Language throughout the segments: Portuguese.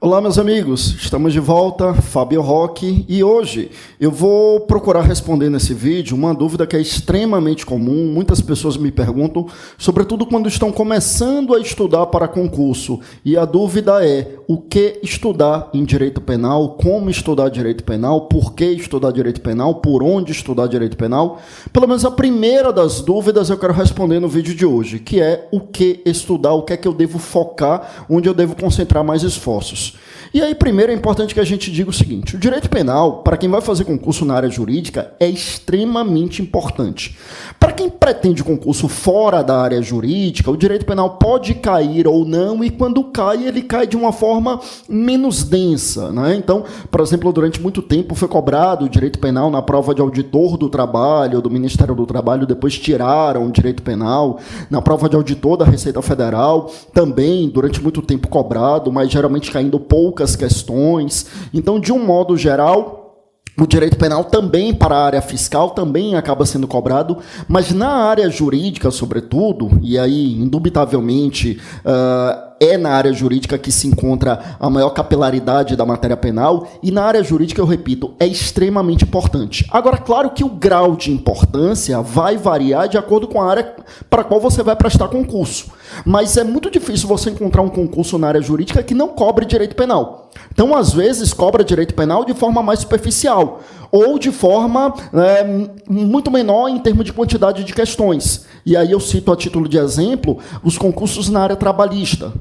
Olá, meus amigos, estamos de volta, Fábio Roque, e hoje eu vou procurar responder nesse vídeo uma dúvida que é extremamente comum, muitas pessoas me perguntam, sobretudo quando estão começando a estudar para concurso, e a dúvida é o que estudar em direito penal, como estudar direito penal, por que estudar direito penal, por onde estudar direito penal. Pelo menos a primeira das dúvidas eu quero responder no vídeo de hoje, que é o que estudar, o que é que eu devo focar, onde eu devo concentrar mais esforços. E aí, primeiro, é importante que a gente diga o seguinte: o direito penal, para quem vai fazer concurso na área jurídica, é extremamente importante. Para quem pretende concurso fora da área jurídica, o direito penal pode cair ou não, e quando cai, ele cai de uma forma menos densa, né? Então, por exemplo, durante muito tempo foi cobrado o direito penal na prova de auditor do trabalho, do Ministério do Trabalho, depois tiraram o direito penal. Na prova de auditor da Receita Federal, também, durante muito tempo cobrado, mas geralmente caindo poucas questões. Então, de um modo geral, o direito penal também para a área fiscal também acaba sendo cobrado, mas na área jurídica, sobretudo, e aí, indubitavelmente, é na área jurídica que se encontra a maior capilaridade da matéria penal, e na área jurídica, eu repito, é extremamente importante. Agora, claro que o grau de importância vai variar de acordo com a área para a qual você vai prestar concurso, mas é muito difícil você encontrar um concurso na área jurídica que não cobre direito penal. Então, às vezes, cobra direito penal de forma mais superficial, ou de forma muito menor em termos de quantidade de questões. E aí eu cito a título de exemplo os concursos na área trabalhista.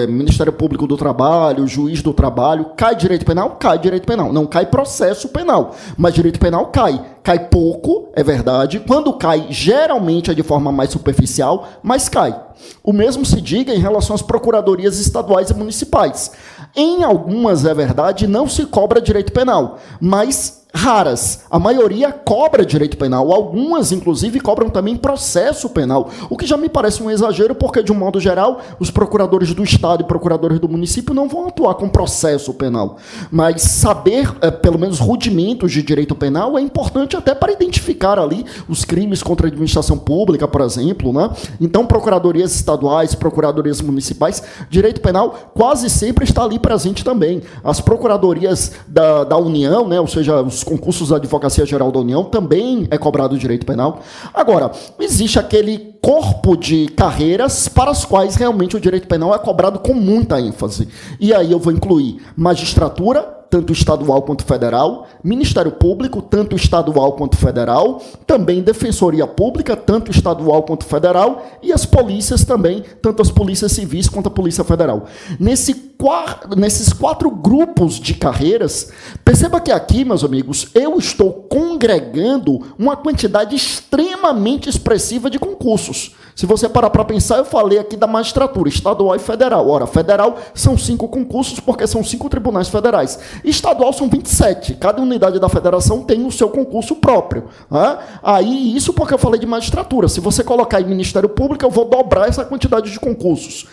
Ministério Público do Trabalho, Juiz do Trabalho. Cai direito penal? Cai direito penal. Não cai processo penal, mas direito penal cai. Cai pouco, é verdade. Quando cai, geralmente é de forma mais superficial, mas cai. O mesmo se diga em relação às procuradorias estaduais e municipais. Em algumas, é verdade, não se cobra direito penal, mas raras. A maioria cobra direito penal. Algumas, inclusive, cobram também processo penal, o que já me parece um exagero, porque, de um modo geral, os procuradores do Estado e procuradores do município não vão atuar com processo penal. Mas saber, pelo menos, rudimentos de direito penal é importante até para identificar ali os crimes contra a administração pública, por exemplo, né? Então, procuradorias estaduais, procuradorias municipais, direito penal quase sempre está ali presente também. As procuradorias da União, né? Ou seja, os concursos da Advocacia Geral da União, também é cobrado direito penal. Agora, existe aquele corpo de carreiras para as quais realmente o direito penal é cobrado com muita ênfase. E aí eu vou incluir magistratura, tanto estadual quanto federal, Ministério Público, tanto estadual quanto federal, também Defensoria Pública, tanto estadual quanto federal, e as polícias também, tanto as polícias civis quanto a Polícia Federal. Nesses quatro grupos de carreiras, perceba que aqui, meus amigos, eu estou congregando uma quantidade extremamente expressiva de concursos. Se você parar para pensar, eu falei aqui da magistratura, estadual e federal. Ora, federal são 5 concursos, porque são 5 tribunais federais. Estadual são 27. Cada unidade da federação tem o seu concurso próprio. Né? Aí, isso porque eu falei de magistratura. Se você colocar em Ministério Público, eu vou dobrar essa quantidade de concursos.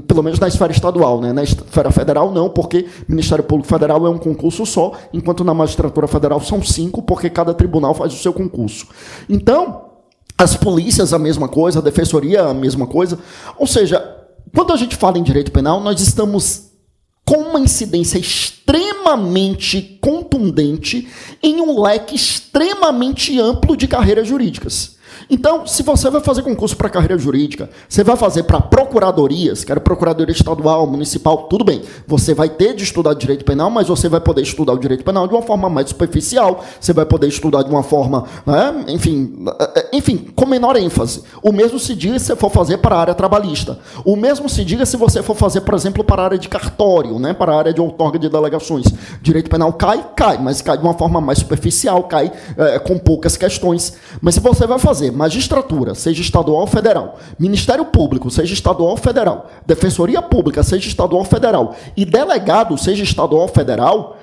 Pelo menos na esfera estadual, né? Na esfera federal, não, porque Ministério Público Federal é um concurso só, enquanto na magistratura federal são 5, porque cada tribunal faz o seu concurso. Então, as polícias, a mesma coisa, a defensoria, a mesma coisa. Ou seja, quando a gente fala em direito penal, nós estamos com uma incidência extremamente contundente em um leque extremamente amplo de carreiras jurídicas. Então, se você vai fazer concurso para carreira jurídica, você vai fazer para procuradorias, quero procuradoria estadual, municipal, tudo bem. Você vai ter de estudar direito penal, mas você vai poder estudar o direito penal de uma forma mais superficial, você vai poder estudar de uma forma, né, enfim, com menor ênfase. O mesmo se diga se você for fazer para a área trabalhista. O mesmo se diga se você for fazer, por exemplo, para a área de cartório, né, para a área de outorga de delegações. Direito penal cai, mas cai de uma forma mais superficial, cai com poucas questões. Mas se você vai fazer magistratura, seja estadual ou federal, Ministério Público, seja estadual ou federal, Defensoria Pública, seja estadual ou federal, e delegado, seja estadual ou federal,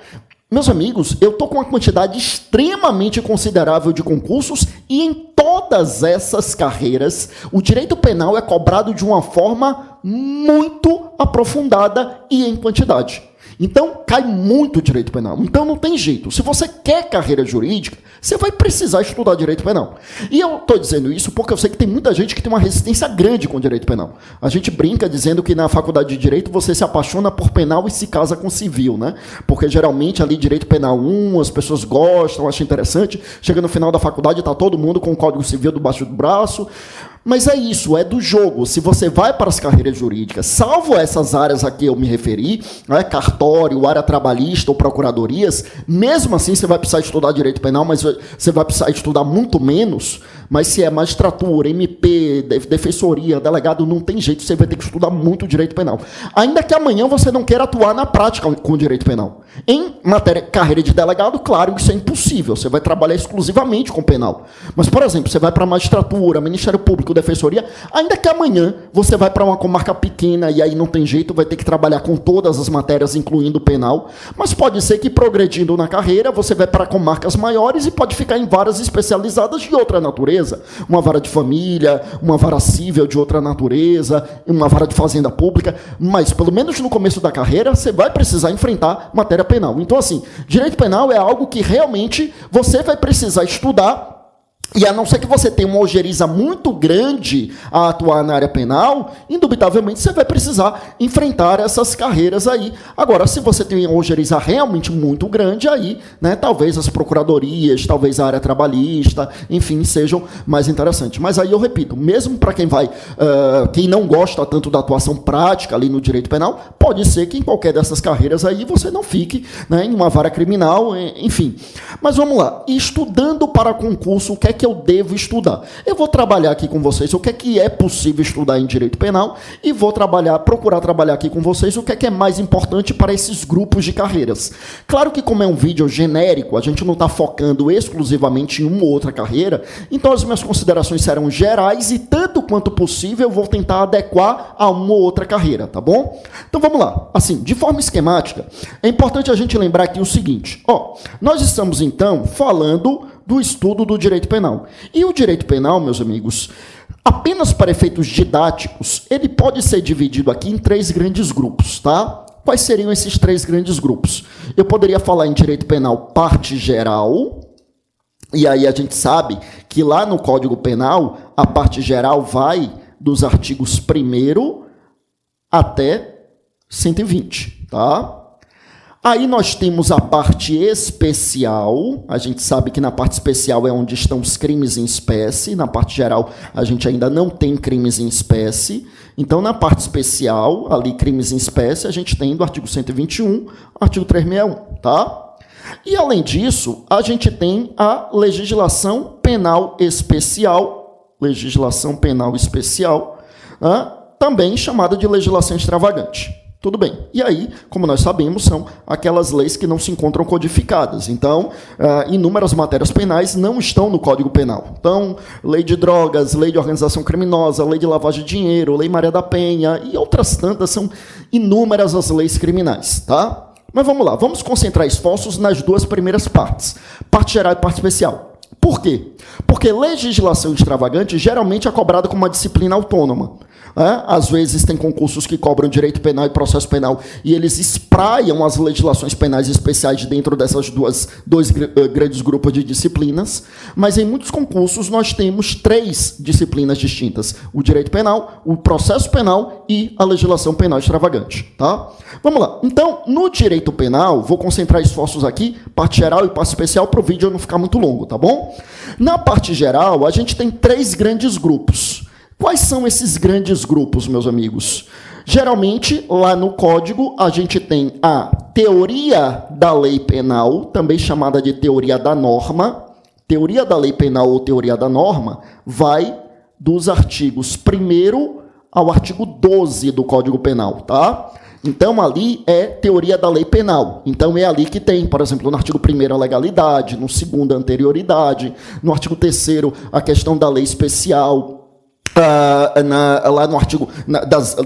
meus amigos, eu estou com uma quantidade extremamente considerável de concursos, e em todas essas carreiras, o direito penal é cobrado de uma forma muito aprofundada e em quantidade. Então, cai muito direito penal. Então, não tem jeito. Se você quer carreira jurídica, você vai precisar estudar direito penal. E eu estou dizendo isso porque eu sei que tem muita gente que tem uma resistência grande com direito penal. A gente brinca dizendo que na faculdade de direito você se apaixona por penal e se casa com civil, né? Porque geralmente ali direito penal 1, as pessoas gostam, acham interessante. Chega no final da faculdade, está todo mundo com o Código Civil debaixo do braço. Mas é isso, é do jogo. Se você vai para as carreiras jurídicas, salvo essas áreas a que eu me referi, né, cartório, área trabalhista ou procuradorias, mesmo assim você vai precisar estudar direito penal, mas você vai precisar estudar muito menos. Mas se é magistratura, MP, defensoria, delegado, não tem jeito, você vai ter que estudar muito direito penal. Ainda que amanhã você não queira atuar na prática com direito penal. Em matéria, carreira de delegado, claro, isso é impossível. Você vai trabalhar exclusivamente com penal. Mas, por exemplo, você vai para a magistratura, Ministério Público, defensoria, ainda que amanhã você vai para uma comarca pequena e aí não tem jeito, vai ter que trabalhar com todas as matérias, incluindo o penal. Mas pode ser que progredindo na carreira, você vai para comarcas maiores e pode ficar em varas especializadas de outra natureza. Uma vara de família, uma vara civil de outra natureza, uma vara de fazenda pública, mas pelo menos no começo da carreira você vai precisar enfrentar matéria penal. Então assim, direito penal é algo que realmente você vai precisar estudar. E a não ser que você tenha uma ojeriza muito grande a atuar na área penal, indubitavelmente você vai precisar enfrentar essas carreiras aí. Agora, se você tem uma ojeriza realmente muito grande, aí, né, talvez as procuradorias, talvez a área trabalhista, enfim, sejam mais interessantes. Mas aí eu repito, mesmo para quem não gosta tanto da atuação prática ali no direito penal, pode ser que em qualquer dessas carreiras aí você não fique, né, em uma vara criminal, enfim. Mas vamos lá, estudando para concurso, o que é que eu devo estudar? Eu vou trabalhar aqui com vocês o que é possível estudar em direito penal e vou procurar trabalhar aqui com vocês o que é mais importante para esses grupos de carreiras. Claro que como é um vídeo genérico, a gente não está focando exclusivamente em uma ou outra carreira, então as minhas considerações serão gerais e tanto quanto possível eu vou tentar adequar a uma ou outra carreira, tá bom? Então vamos lá. Assim, de forma esquemática, é importante a gente lembrar aqui o seguinte, nós estamos então falando do estudo do direito penal. E o direito penal, meus amigos, apenas para efeitos didáticos, ele pode ser dividido aqui em 3 grandes grupos, tá? Quais seriam esses 3 grandes grupos? Eu poderia falar em direito penal parte geral, e aí a gente sabe que lá no Código Penal, a parte geral vai dos artigos 1º até 120, tá? Aí nós temos a parte especial, a gente sabe que na parte especial é onde estão os crimes em espécie, na parte geral a gente ainda não tem crimes em espécie, então na parte especial, ali crimes em espécie, a gente tem do artigo 121, artigo 361, tá? E além disso, a gente tem a legislação penal especial, né? Também chamada de legislação extravagante. Tudo bem. E aí, como nós sabemos, são aquelas leis que não se encontram codificadas. Então, inúmeras matérias penais não estão no Código Penal. Então, lei de drogas, lei de organização criminosa, lei de lavagem de dinheiro, lei Maria da Penha e outras tantas, são inúmeras as leis criminais, tá? Mas vamos lá, vamos concentrar esforços nas 2 primeiras partes, parte geral e parte especial. Por quê? Porque legislação extravagante geralmente é cobrada como uma disciplina autônoma. Às vezes tem concursos que cobram direito penal e processo penal e eles espraiam as legislações penais especiais dentro dessas dois grandes grupos de disciplinas, mas em muitos concursos nós temos 3 disciplinas distintas, o direito penal, o processo penal e a legislação penal extravagante, tá? Vamos lá, então no direito penal, vou concentrar esforços aqui, parte geral e parte especial para o vídeo não ficar muito longo, tá bom? Na parte geral, a gente tem 3 grandes grupos. Quais são esses grandes grupos, meus amigos? Geralmente, lá no Código, a gente tem a teoria da lei penal, também chamada de teoria da norma. Teoria da lei penal ou teoria da norma vai dos artigos 1º ao artigo 12 do Código Penal, tá? Então, ali é teoria da lei penal. Então, é ali que tem, por exemplo, no artigo 1º a legalidade, no 2º a anterioridade, no artigo 3º a questão da lei especial, lá no artigo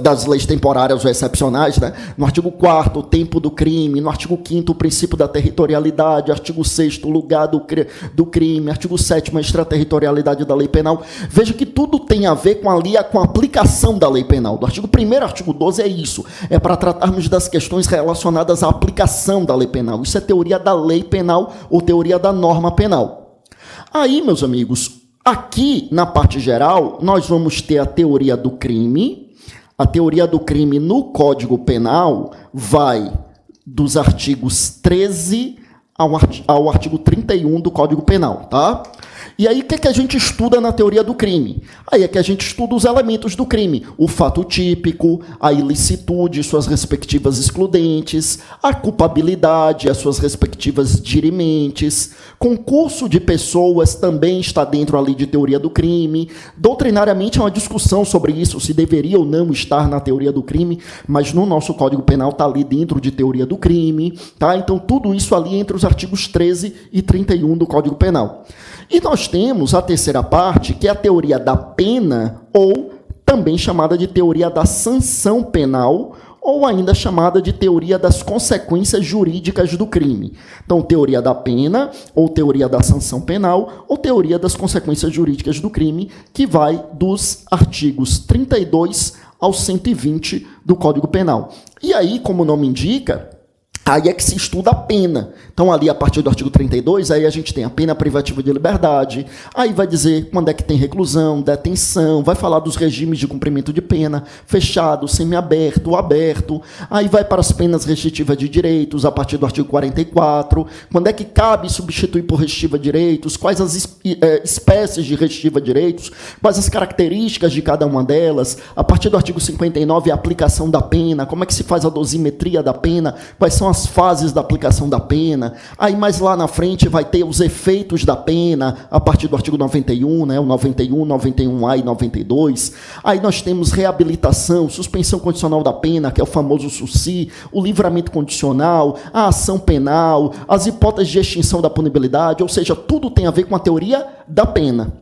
das leis temporárias ou excepcionais, né? No artigo 4º, o tempo do crime, no artigo 5º, o princípio da territorialidade, artigo 6º, o lugar do crime, artigo 7º, a extraterritorialidade da lei penal. Veja que tudo tem a ver com a aplicação da lei penal. Do artigo 1º ao artigo 12 é isso, é para tratarmos das questões relacionadas à aplicação da lei penal. Isso é teoria da lei penal ou teoria da norma penal. Aí, meus amigos, aqui, na parte geral, nós vamos ter a teoria do crime. A teoria do crime no Código Penal vai dos artigos 13 ao artigo 31 do Código Penal, tá? E aí, o que a gente estuda na teoria do crime? Aí é que a gente estuda os elementos do crime. O fato típico, a ilicitude, suas respectivas excludentes, a culpabilidade, as suas respectivas dirimentes. Concurso de pessoas também está dentro ali de teoria do crime. Doutrinariamente, é uma discussão sobre isso, se deveria ou não estar na teoria do crime, mas no nosso Código Penal está ali dentro de teoria do crime, tá? Então, tudo isso ali entre os artigos 13 e 31 do Código Penal. E nós temos a terceira parte, que é a teoria da pena, ou também chamada de teoria da sanção penal, ou ainda chamada de teoria das consequências jurídicas do crime. Então, teoria da pena, ou teoria da sanção penal, ou teoria das consequências jurídicas do crime, que vai dos artigos 32 ao 120 do Código Penal. E aí, como o nome indica, aí é que se estuda a pena. Então, ali, a partir do artigo 32, aí a gente tem a pena privativa de liberdade, aí vai dizer quando é que tem reclusão, detenção, vai falar dos regimes de cumprimento de pena, fechado, semiaberto, aberto, aí vai para as penas restritivas de direitos, a partir do artigo 44, quando é que cabe substituir por restritiva direitos, quais as espécies de restritiva direitos, quais as características de cada uma delas, a partir do artigo 59, a aplicação da pena, como é que se faz a dosimetria da pena, quais são as fases da aplicação da pena. Aí mais lá na frente vai ter os efeitos da pena, a partir do artigo 91, né, o 91, 91A e 92. Aí nós temos reabilitação, suspensão condicional da pena, que é o famoso SUSI, o livramento condicional, a ação penal, as hipóteses de extinção da punibilidade, ou seja, tudo tem a ver com a teoria da pena.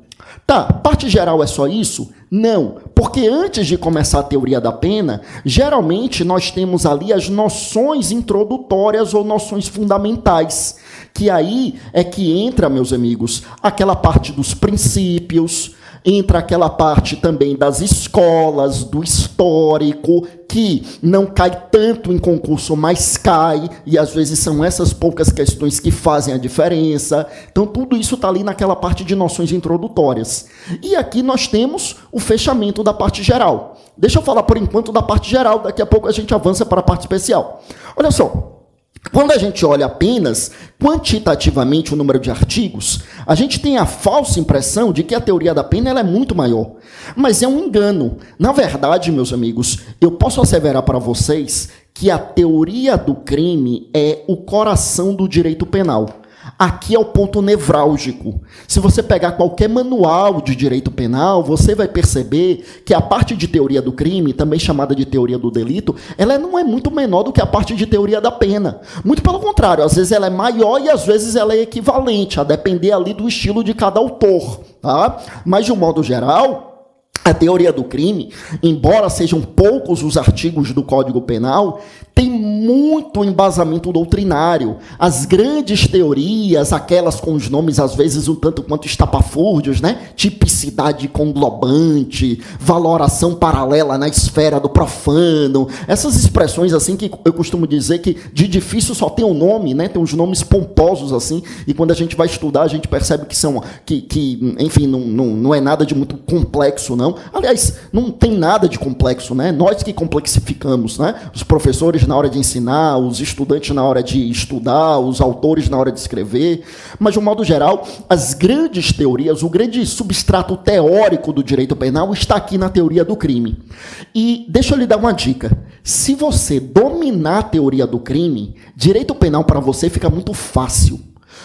Tá, parte geral é só isso? Não, porque antes de começar a teoria da pena, geralmente nós temos ali as noções introdutórias ou noções fundamentais, que aí é que entra, meus amigos, aquela parte dos princípios, entra aquela parte também das escolas, do histórico, que não cai tanto em concurso, mas cai, e às vezes são essas poucas questões que fazem a diferença. Então, tudo isso está ali naquela parte de noções introdutórias. E aqui nós temos o fechamento da parte geral. Deixa eu falar por enquanto da parte geral, daqui a pouco a gente avança para a parte especial. Olha só. Quando a gente olha apenas quantitativamente o número de artigos, a gente tem a falsa impressão de que a teoria da pena ela é muito maior. Mas é um engano. Na verdade, meus amigos, eu posso asseverar para vocês que a teoria do crime é o coração do direito penal. Aqui é o ponto nevrálgico. Se você pegar qualquer manual de direito penal, você vai perceber que a parte de teoria do crime, também chamada de teoria do delito, ela não é muito menor do que a parte de teoria da pena. Muito pelo contrário, às vezes ela é maior e às vezes ela é equivalente, a depender ali do estilo de cada autor. Tá? Mas, de um modo geral, a teoria do crime, embora sejam poucos os artigos do Código Penal, tem muito embasamento doutrinário. As grandes teorias, aquelas com os nomes às vezes um tanto quanto estapafúrdios, né? Tipicidade conglobante, valoração paralela na esfera do profano, essas expressões assim que eu costumo dizer que de difícil só tem um nome, né? Tem uns nomes pomposos assim, e quando a gente vai estudar a gente percebe que são, enfim, não é nada de muito complexo, não. Aliás, não tem nada de complexo, né? Nós que complexificamos, né? Os professores na hora de ensinar, os estudantes na hora de estudar, os autores na hora de escrever. Mas, de um modo geral, as grandes teorias, o grande substrato teórico do direito penal está aqui na teoria do crime. E deixa eu lhe dar uma dica. Se você dominar a teoria do crime, direito penal para você fica muito fácil.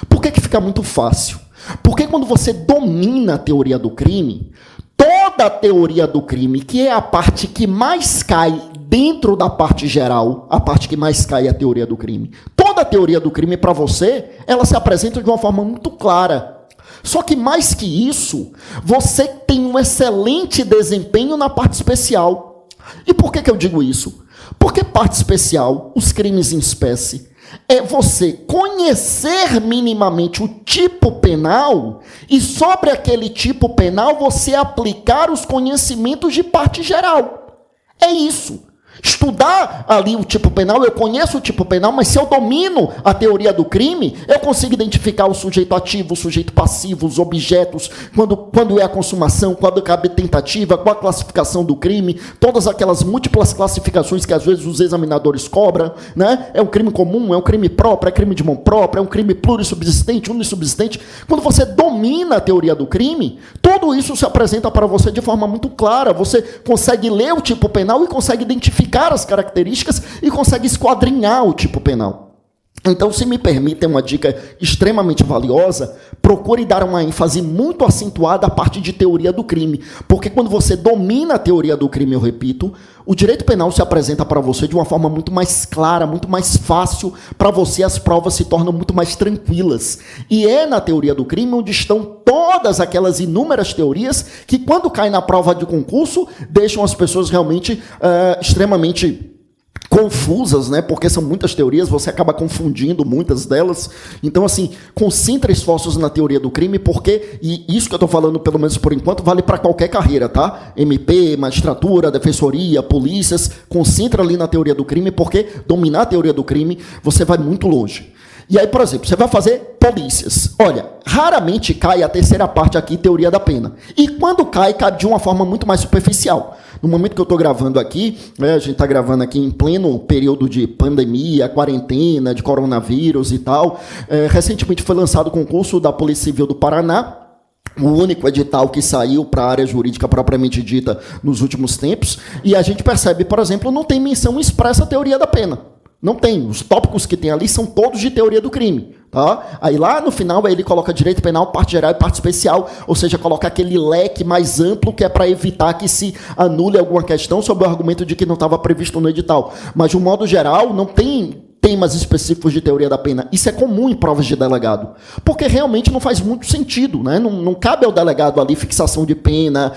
Por que fica muito fácil? Porque quando você domina a teoria do crime, toda a teoria do crime, que é a parte que mais cai dentro da parte geral, a parte que mais cai é a teoria do crime. Toda a teoria do crime, para você, ela se apresenta de uma forma muito clara. Só que mais que isso, você tem um excelente desempenho na parte especial. E por que eu digo isso? Porque parte especial, os crimes em espécie, é você conhecer minimamente o tipo penal e sobre aquele tipo penal você aplicar os conhecimentos de parte geral. É isso. Estudar ali o tipo penal, eu conheço o tipo penal, mas se eu domino a teoria do crime, eu consigo identificar o sujeito ativo, o sujeito passivo, os objetos, quando é a consumação, quando cabe tentativa, qual a classificação do crime, todas aquelas múltiplas classificações que às vezes os examinadores cobram, né? É um crime comum, é um crime próprio, é crime de mão própria, é um crime plurissubsistente, unissubsistente. Quando você domina a teoria do crime, tudo isso se apresenta para você de forma muito clara. Você consegue ler o tipo penal e consegue identificar as características e consegue esquadrinhar o tipo penal. Então, se me permitem uma dica extremamente valiosa, procure dar uma ênfase muito acentuada à parte de teoria do crime, porque quando você domina a teoria do crime, eu repito, o direito penal se apresenta para você de uma forma muito mais clara, muito mais fácil, para você as provas se tornam muito mais tranquilas. E é na teoria do crime onde estão todas aquelas inúmeras teorias que, quando caem na prova de concurso, deixam as pessoas realmente extremamente confusas, né? Porque são muitas teorias, você acaba confundindo muitas delas. Então, assim, concentre esforços na teoria do crime, porque, e isso que eu estou falando, pelo menos por enquanto, vale para qualquer carreira, tá? MP, magistratura, defensoria, polícias, concentre ali na teoria do crime, porque dominar a teoria do crime, você vai muito longe. E aí, por exemplo, você vai fazer polícias. Olha, raramente cai a terceira parte aqui, teoria da pena. E quando cai, cai de uma forma muito mais superficial. No momento que eu estou gravando aqui, a gente está gravando aqui em pleno período de pandemia, quarentena, de coronavírus e tal. Recentemente foi lançado o concurso da Polícia Civil do Paraná, o único edital que saiu para a área jurídica propriamente dita nos últimos tempos. E a gente percebe, por exemplo, não tem menção expressa à teoria da pena. Não tem. Os tópicos que tem ali são todos de teoria do crime. Tá? Aí lá no final ele coloca direito penal, parte geral e parte especial, ou seja, coloca aquele leque mais amplo que é para evitar que se anule alguma questão sob o argumento de que não estava previsto no edital. Mas de um modo geral não tem temas específicos de teoria da pena. Isso é comum em provas de delegado, porque realmente não faz muito sentido, né? Não cabe ao delegado ali fixação de pena,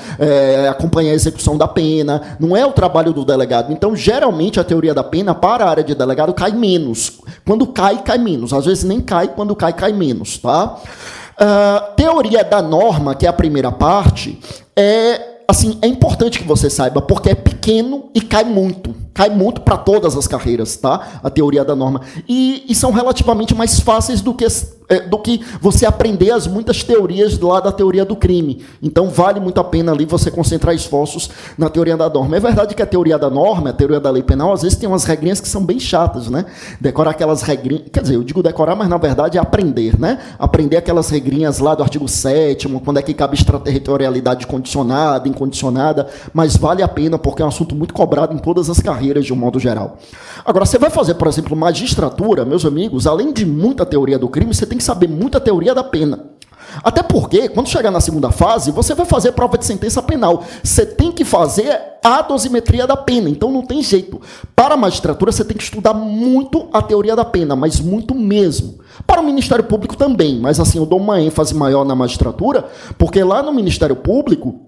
acompanhar a execução da pena, não é o trabalho do delegado. Então, geralmente, a teoria da pena para a área de delegado cai menos. Quando cai, cai menos. Às vezes nem cai, quando cai, cai menos, tá? Teoria da norma, que é a primeira parte, é importante que você saiba, porque é pequeno e cai muito para todas as carreiras, tá? A teoria da norma. E são relativamente mais fáceis do que você aprender as muitas teorias lá da teoria do crime. Então, vale muito a pena ali você concentrar esforços na teoria da norma. É verdade que a teoria da norma, a teoria da lei penal, às vezes tem umas regrinhas que são bem chatas, né? Decorar aquelas regrinhas... Quer dizer, eu digo decorar, mas na verdade é aprender, né? Aprender aquelas regrinhas lá do artigo 7º, quando é que cabe extraterritorialidade condicionada, incondicionada, mas vale a pena porque é um assunto muito cobrado em todas as carreiras de um modo geral. Agora, você vai fazer, por exemplo, magistratura, meus amigos, além de muita teoria do crime, você tem que saber muita teoria da pena. Até porque, quando chegar na segunda fase, você vai fazer prova de sentença penal. Você tem que fazer a dosimetria da pena, então não tem jeito. Para a magistratura, você tem que estudar muito a teoria da pena, mas muito mesmo. Para o Ministério Público também, mas assim, eu dou uma ênfase maior na magistratura, porque lá no Ministério Público,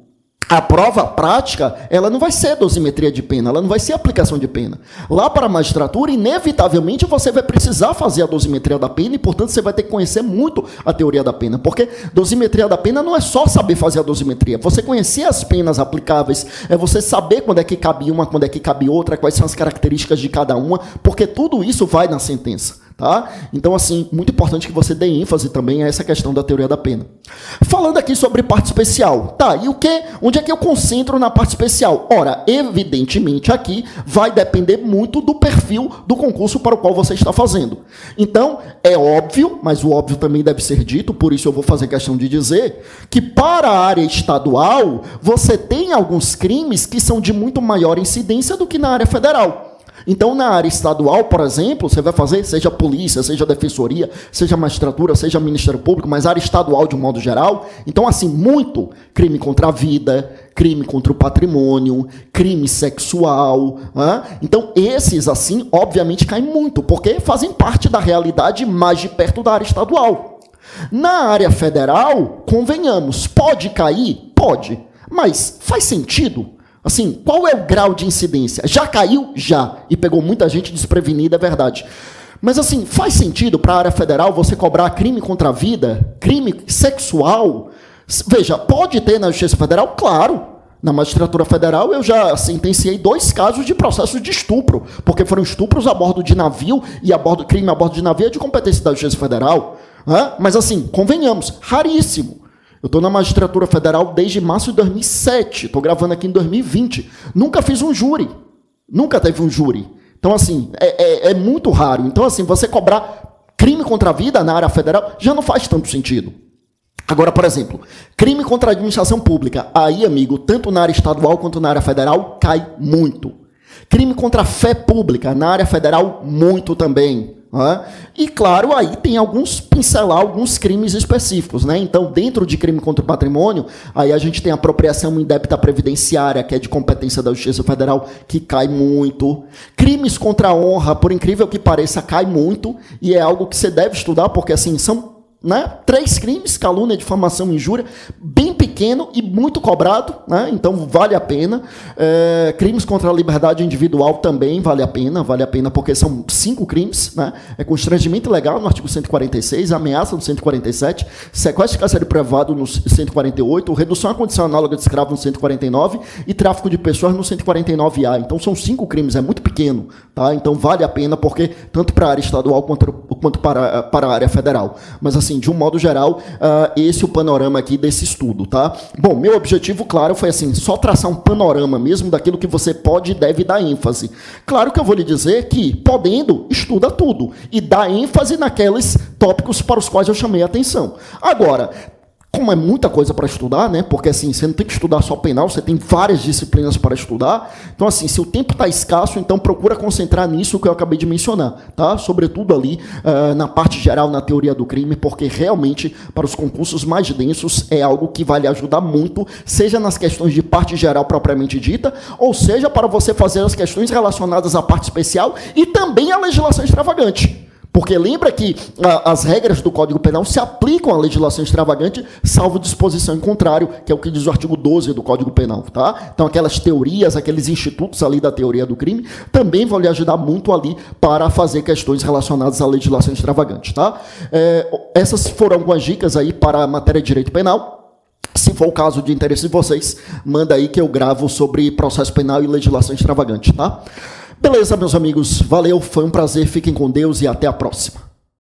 a prova prática, ela não vai ser dosimetria de pena, ela não vai ser aplicação de pena. Lá para a magistratura, inevitavelmente, você vai precisar fazer a dosimetria da pena e, portanto, você vai ter que conhecer muito a teoria da pena, porque dosimetria da pena não é só saber fazer a dosimetria, você conhecer as penas aplicáveis, é você saber quando é que cabe uma, quando é que cabe outra, quais são as características de cada uma, porque tudo isso vai na sentença. Tá? Então, assim, muito importante que você dê ênfase também a essa questão da teoria da pena. Falando aqui sobre parte especial. Tá, e onde é que eu concentro na parte especial? Ora, evidentemente aqui vai depender muito do perfil do concurso para o qual você está fazendo. Então, é óbvio, mas o óbvio também deve ser dito, por isso eu vou fazer questão de dizer, que para a área estadual, você tem alguns crimes que são de muito maior incidência do que na área federal. Então, na área estadual, por exemplo, você vai fazer, seja polícia, seja defensoria, seja magistratura, seja Ministério Público, mas área estadual de um modo geral. Então, assim, muito crime contra a vida, crime contra o patrimônio, crime sexual. Né? Então, esses, assim, obviamente caem muito, porque fazem parte da realidade mais de perto da área estadual. Na área federal, convenhamos, pode cair? Pode. Mas faz sentido? Assim, qual é o grau de incidência? Já caiu? Já. E pegou muita gente desprevenida, é verdade. Mas assim, faz sentido para a área federal você cobrar crime contra a vida, crime sexual? Veja, pode ter na Justiça Federal? Claro. Na magistratura federal eu já sentenciei 2 casos de processo de estupro, porque foram estupros a bordo de navio e crime a bordo de navio é de competência da Justiça Federal. Mas assim, convenhamos, raríssimo. Eu estou na magistratura federal desde março de 2007, estou gravando aqui em 2020. Nunca fiz um júri, nunca teve um júri. Então assim, é muito raro. Então assim, você cobrar crime contra a vida na área federal já não faz tanto sentido. Agora, por exemplo, crime contra a administração pública. Aí, amigo, tanto na área estadual quanto na área federal, cai muito. Crime contra a fé pública, na área federal, muito também. E, claro, aí tem pincelar alguns crimes específicos. Então, dentro de crime contra o patrimônio, aí a gente tem a apropriação indébita previdenciária, que é de competência da Justiça Federal, que cai muito. Crimes contra a honra, por incrível que pareça, cai muito. E é algo que você deve estudar, porque, assim, são 3 crimes, calúnia, difamação, injúria, bem pequeno e muito cobrado, então vale a pena. Crimes contra a liberdade individual também vale a pena, porque são 5 crimes, É constrangimento ilegal no artigo 146, ameaça no 147, sequestro de cárcere privado no 148, redução à condição análoga de escravo no 149 e tráfico de pessoas no 149A. Então são 5 crimes, é muito pequeno, Então vale a pena, porque tanto para a área estadual quanto para a área federal. Mas assim, de um modo geral, esse é o panorama aqui desse estudo, Bom, meu objetivo, claro, foi assim, só traçar um panorama mesmo daquilo que você pode e deve dar ênfase. Claro que eu vou lhe dizer que, podendo, estuda tudo e dá ênfase naqueles tópicos para os quais eu chamei a atenção. Agora, como é muita coisa para estudar, porque assim, você não tem que estudar só penal, você tem várias disciplinas para estudar. Então, assim, se o tempo está escasso, então procura concentrar nisso que eu acabei de mencionar, Sobretudo ali na parte geral, na teoria do crime, porque realmente, para os concursos mais densos, é algo que vai lhe ajudar muito, seja nas questões de parte geral propriamente dita, ou seja, para você fazer as questões relacionadas à parte especial e também à legislação extravagante. Porque lembra que as regras do Código Penal se aplicam à legislação extravagante, salvo disposição em contrário, que é o que diz o artigo 12 do Código Penal, Então aquelas teorias, aqueles institutos ali da teoria do crime, também vão lhe ajudar muito ali para fazer questões relacionadas à legislação extravagante, Essas foram algumas dicas aí para a matéria de direito penal. Se for o caso de interesse de vocês, manda aí que eu gravo sobre processo penal e legislação extravagante, Beleza, meus amigos. Valeu, foi um prazer. Fiquem com Deus e até a próxima.